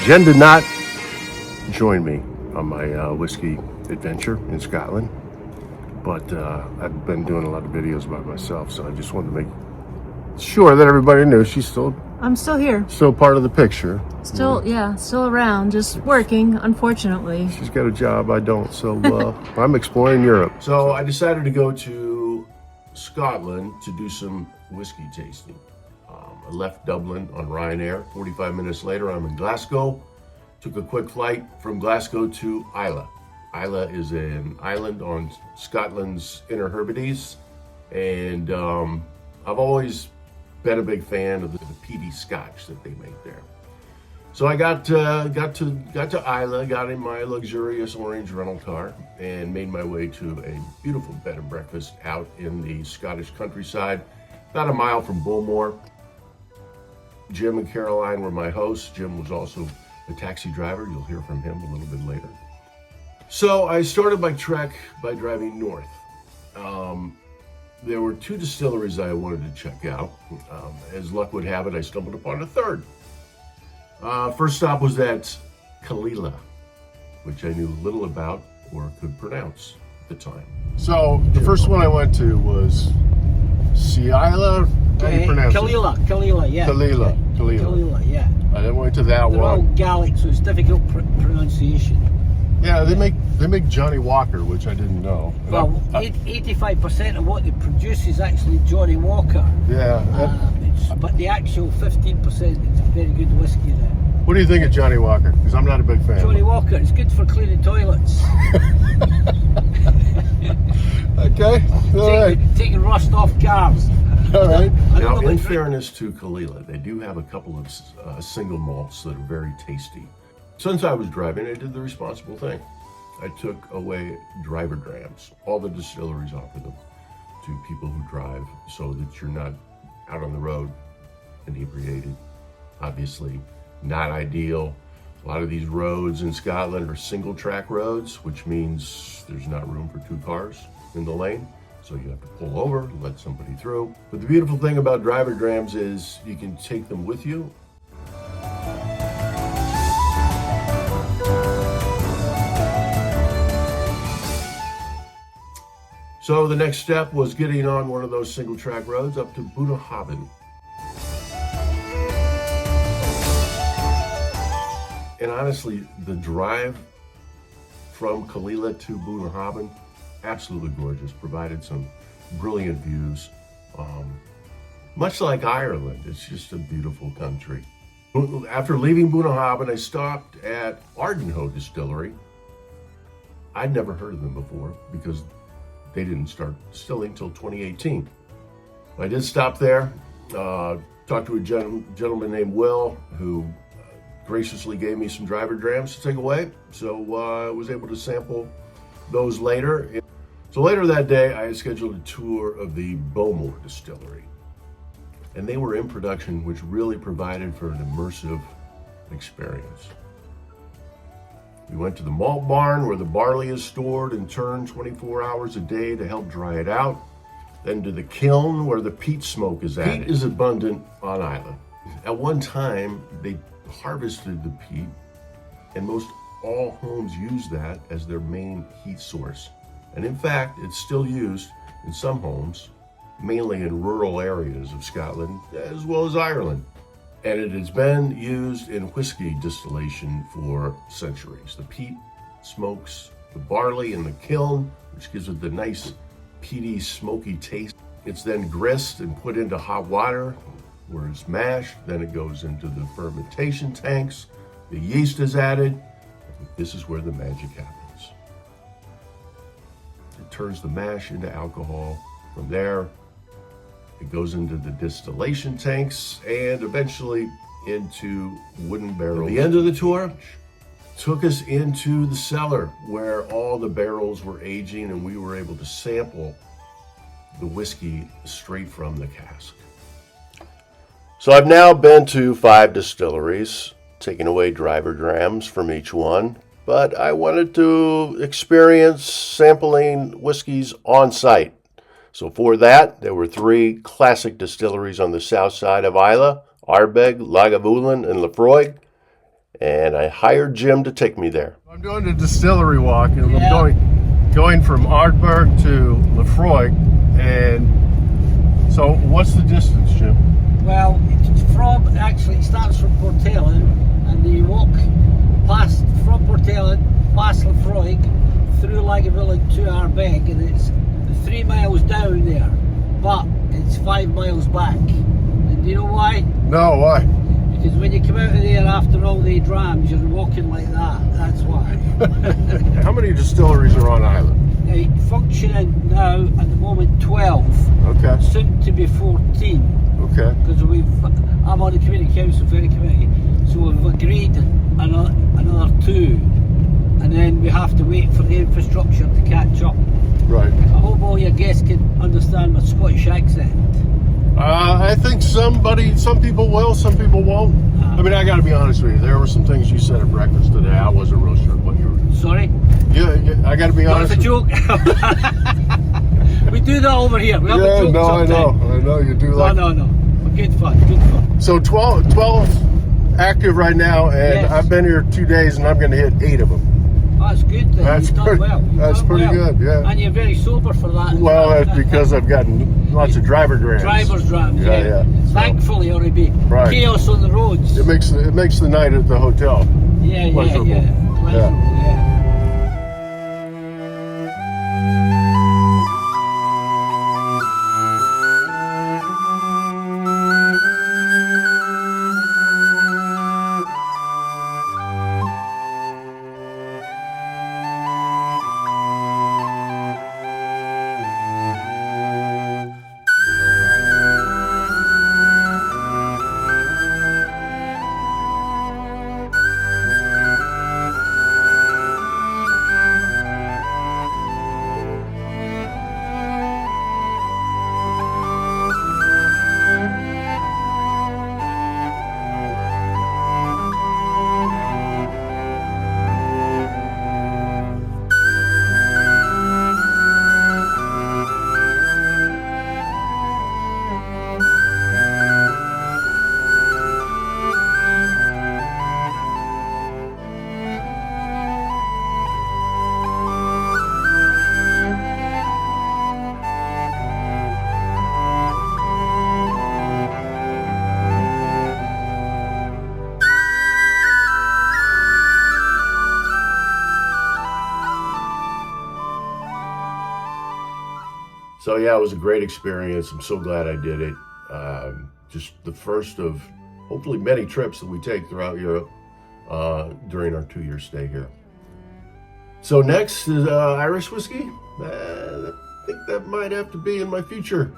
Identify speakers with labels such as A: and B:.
A: Jen did not join me on my whiskey adventure in Scotland, but I've been doing a lot of videos by myself, so I just wanted to make sure that everybody knew
B: I'm still here.
A: Still part of the picture.
B: Still, yeah, still around, just working, unfortunately.
A: She's got a job, I don't, so I'm exploring Europe. So I decided to go to Scotland to do some whiskey tasting. I left Dublin on Ryanair. 45 minutes later, I'm in Glasgow. Took a quick flight from Glasgow to Islay. Islay is an island on Scotland's Inner Hebrides, and I've always been a big fan of the peaty Scotch that they make there. So I got to Islay, got in my luxurious orange rental car, and made my way to a beautiful bed and breakfast out in the Scottish countryside, about a mile from Bulmore. Jim and Caroline were my hosts. Jim was also a taxi driver. You'll hear from him a little bit later. So I started my trek by driving north. There were two distilleries I wanted to check out. As luck would have it, I stumbled upon a third. First stop was at Caol, which I knew little about or could pronounce at the time. So the first one I went to was Islay. How do you pronounce it?
C: Caol, yeah.
A: Caol,
C: yeah.
A: I then went to that
C: They're
A: one.
C: all Gaelic, so it's difficult pronunciation.
A: Yeah, they make Johnny Walker, which I didn't know. And
C: Well, 85% of what they produce is actually Johnny Walker.
A: yeah.
C: But the actual 15% is very good whiskey there.
A: What do you think of Johnny Walker? Because I'm not a big fan.
C: Johnny Walker, it's good for cleaning toilets.
A: Okay. All right.
C: Taking rust off cars.
A: All right.
C: I don't
A: Now,
C: know
A: in
C: about-
A: fairness to Caol, they do have a couple of single malts that are very tasty. Since I was driving, I did the responsible thing. I took away driver drams. All the distilleries offer them to people who drive so that you're not out on the road inebriated. Obviously, not ideal. A lot of these roads in Scotland are single track roads, which means there's not room for two cars in the lane. So you have to pull over, let somebody through. But the beautiful thing about driver drams is you can take them with you. So the next step was getting on one of those single track roads up to Bunnahabhain. And honestly, the drive from Caol to Bunnahabhain, absolutely gorgeous, provided some brilliant views. Much like Ireland, it's just a beautiful country. After leaving Bunnahabhain, I stopped at Ardenhoe Distillery. I'd never heard of them before because they didn't start distilling until 2018. I did stop there, talked to a gentleman named Will, who graciously gave me some driver drams to take away. So I was able to sample those later. So later that day, I had scheduled a tour of the Bowmore Distillery. And they were in production, which really provided for an immersive experience. We went to the malt barn where the barley is stored and turned 24 hours a day to help dry it out. Then to the kiln where the peat smoke is added. Peat is abundant on Islay. At one time, they harvested the peat, and most all homes use that as their main heat source. And in fact, it's still used in some homes, mainly in rural areas of Scotland, as well as Ireland. And it has been used in whiskey distillation for centuries. The peat smokes the barley in the kiln, which gives it the nice peaty, smoky taste. It's then grist and put into hot water, where it's mashed. Then it goes into the fermentation tanks. The yeast is added. This is where the magic happens. It turns the mash into alcohol. From there, it goes into the distillation tanks and eventually into wooden barrels. At the end of the tour, took us into the cellar where all the barrels were aging, and we were able to sample the whiskey straight from the cask. So I've now been to 5 distilleries, taking away driver drams from each one, but I wanted to experience sampling whiskeys on site. So for that, there were 3 classic distilleries on the south side of Islay, Ardbeg, Lagavulin, and Lefroy. and I hired Jim to take me there.
D: I'm doing the distillery walk, and
C: Yeah.
D: I'm going from Ardberg to Lefroy, and so what's the distance, Jim?
C: Well, it starts from Portellen, and you walk past from Portellen, past Lefroy, through Lagavulin to Ardbeg, and it's 3 miles down there, but it's 5 miles back. And do you know why?
D: No, why?
C: Because when you come out of there after all the drams, you're walking like that. That's why.
D: How many distilleries are on island?
C: Functioning now at the moment 12,
D: Okay,
C: soon to be 14.
D: okay.
C: Because I'm on the community council for the committee, so we've agreed another 2, and then we have to wait for the infrastructure to catch up.
D: Right.
C: I hope all your guests can understand my Scottish accent.
D: I think some people will, some people won't. I mean, I got to be honest with you. There were some things you said at breakfast today. I wasn't real sure what you were.
C: Sorry?
D: Yeah, I got to be honest.
C: That's a joke. We do that over here. We have a
D: Yeah,
C: joke
D: no, I
C: sometimes.
D: know. You do like.
C: No. Good fun.
D: So 12 active right now, and
C: Yes.
D: I've been here 2 days, and I'm going to hit 8 of them.
C: That's good then.
D: That's
C: You've done
D: pretty-
C: well. You've
D: that's
C: done
D: pretty
C: well.
D: good, yeah.
C: And you're very sober for that. as
D: Well, that's because I've gotten lots of driver grants.
C: Driver's drams,
D: Yeah. So,
C: Thankfully, or it'd be
D: Right.
C: chaos on the roads.
D: it makes the night at the hotel.
C: Yeah.
D: pleasurable.
C: Pleasurable, yeah.
A: So yeah, it was a great experience. I'm so glad I did it. Just the first of hopefully many trips that we take throughout Europe during our 2-year stay here. So next is Irish whiskey. I think that might have to be in my future